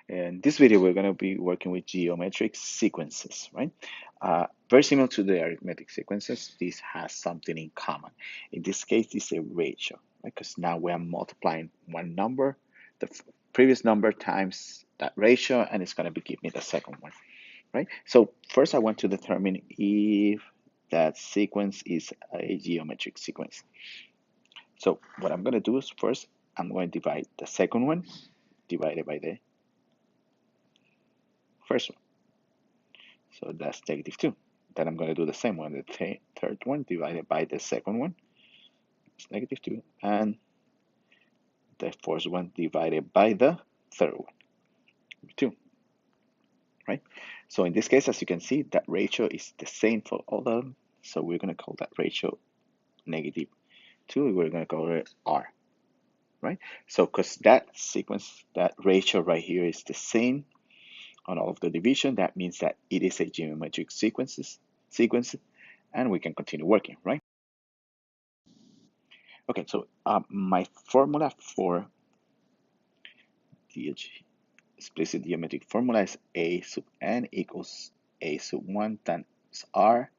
In this video, we're going to be working with geometric sequences, right? Very similar to the arithmetic sequences, this has something in common. In this case, it's a ratio, right? Because now we are multiplying one number, the previous number times that ratio, and it's going to be give me the second one, right? So first, I want to determine if that sequence is a geometric sequence. So what I'm going to do is first, I'm going to divide the second one divided by the first one. So that's -2. Then I'm going to do the same one, the third one divided by the second one. It's -2. And the fourth one divided by the third one, 2. Right? So in this case, as you can see, that ratio is the same for all of them. So we're going to call that ratio -2. We're going to call it R. Right? So because that sequence, that ratio right here is the same on all of the division, that means that it is a geometric sequence, and we can continue working, right? Okay, so my formula for the explicit geometric formula is a sub n equals a sub 1 times r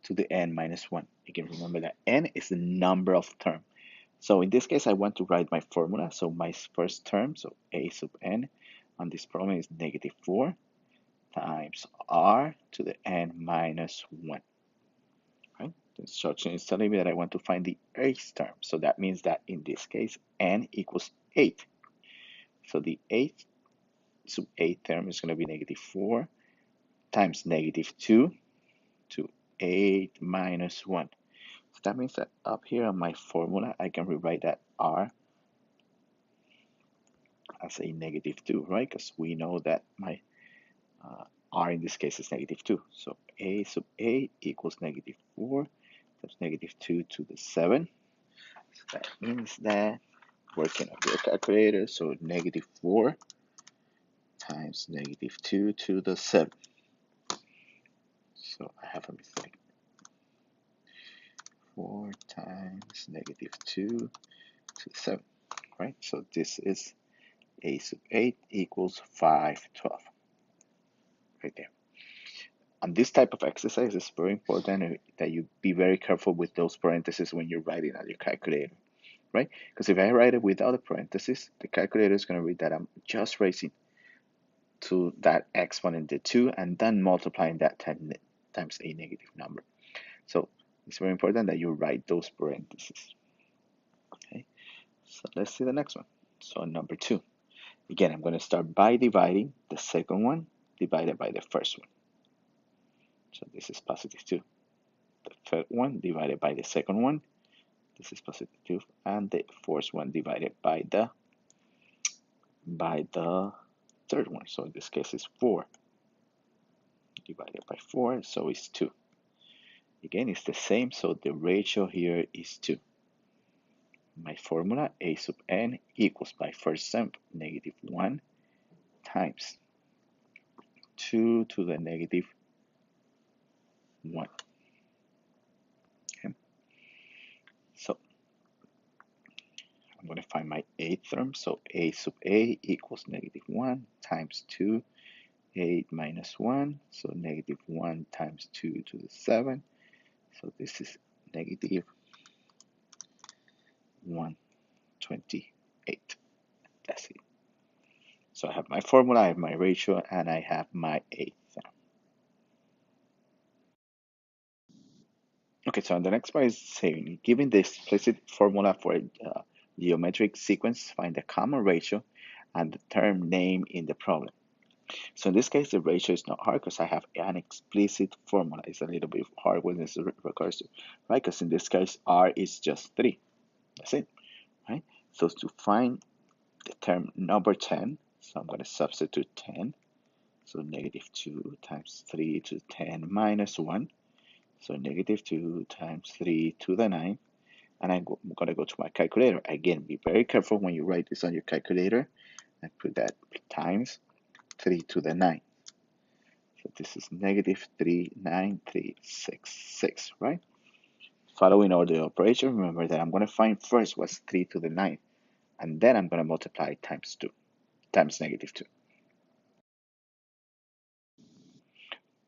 to the n minus 1. Again, remember that n is the number of terms. So in this case, I want to write my formula. So my first term, so a sub n on this problem is -4 times r to the n minus 1. Right? The instruction is telling me that I want to find the eighth term. So that means that in this case, n equals 8. So the eighth sub 8 term is going to be -4 times -2 to 8 minus 1. So that means that up here on my formula, I can rewrite that r as a -2, right? Because we know that my r in this case is -2. So a sub a equals -4 times -2 to the 7. So that means that working on your calculator, so -4 times -2 to the 7. So I have a mistake. 4 times -2 to 7, right? So this is a sub 8 equals 512, right there. On this type of exercise, it's very important that you be very careful with those parentheses when you're writing on your calculator, right? Because if I write it without a parenthesis, the calculator is going to read that I'm just raising to that exponent the 2 and then multiplying that times a negative number. So it's very important that you write those parentheses. Okay, so let's see the next one. So number 2. Again, I'm going to start by dividing the second one divided by the first one. So this is +2. The third one divided by the second one. This is +2. And the fourth one divided by the third one. So in this case, it's 4 divided by 4. So it's 2. Again, it's the same. So the ratio here is 2. My formula, a sub n equals, by first term, -1 times 2 to the -1. Okay. So I'm going to find my eighth term. So a sub a equals -1 times 2, 8 minus 1. So -1 times 2 to the 7. So this is -128. That's it. So I have my formula, I have my ratio, and I have my eighth term. Okay, so on the next part is saying, given the explicit formula for a geometric sequence, find the common ratio and the term name in the problem. So in this case, the ratio is not hard because I have an explicit formula. It's a little bit hard when it's recursive, right? Because in this case, r is just 3. That's it, right? So to find the term number 10, so I'm going to substitute 10. So -2 times 3 to 10 minus 1. So -2 times 3 to the 9. And I'm going to go to my calculator. Again, be very careful when you write this on your calculator and put that times 3 to the 9. So this is -39366, right? Following all the operation, remember that I'm going to find first what's 3 to the 9, and then I'm going to multiply times 2, times -2.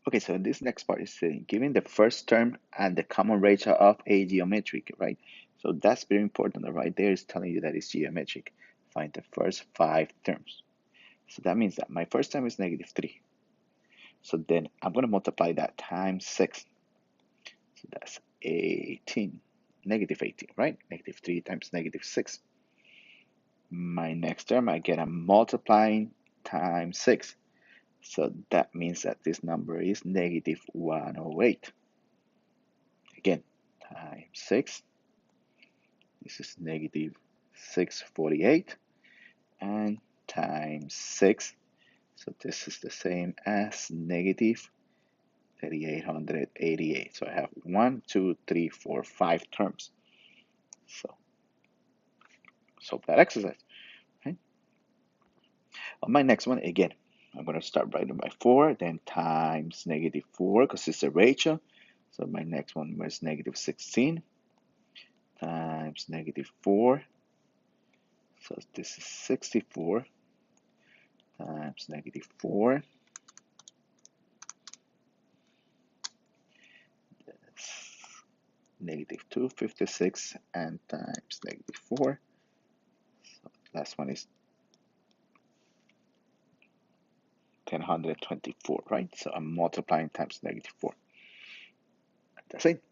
Okay, so this next part is saying, given the first term and the common ratio of a geometric, right? So that's very important, right there is telling you that it's geometric. Find the first 5 terms. So that means that my first term is -3. So then I'm going to multiply that times 6. So that's 18, -18, right? -3 times -6. My next term, I get a multiplying times 6. So that means that this number is -108. Again, times 6. This is -648. And times 6. So this is the same as -3,888. So I have 1, 2, 3, 4, 5 terms. So solve that exercise. Okay. On my next one, again, I'm going to start writing by 4, then times -4 because it's a ratio. So my next one was -16 times -4. So this is 64 times -4. That's -256 and times -4. So last one is 1024, right? So I'm multiplying times -4. That's it.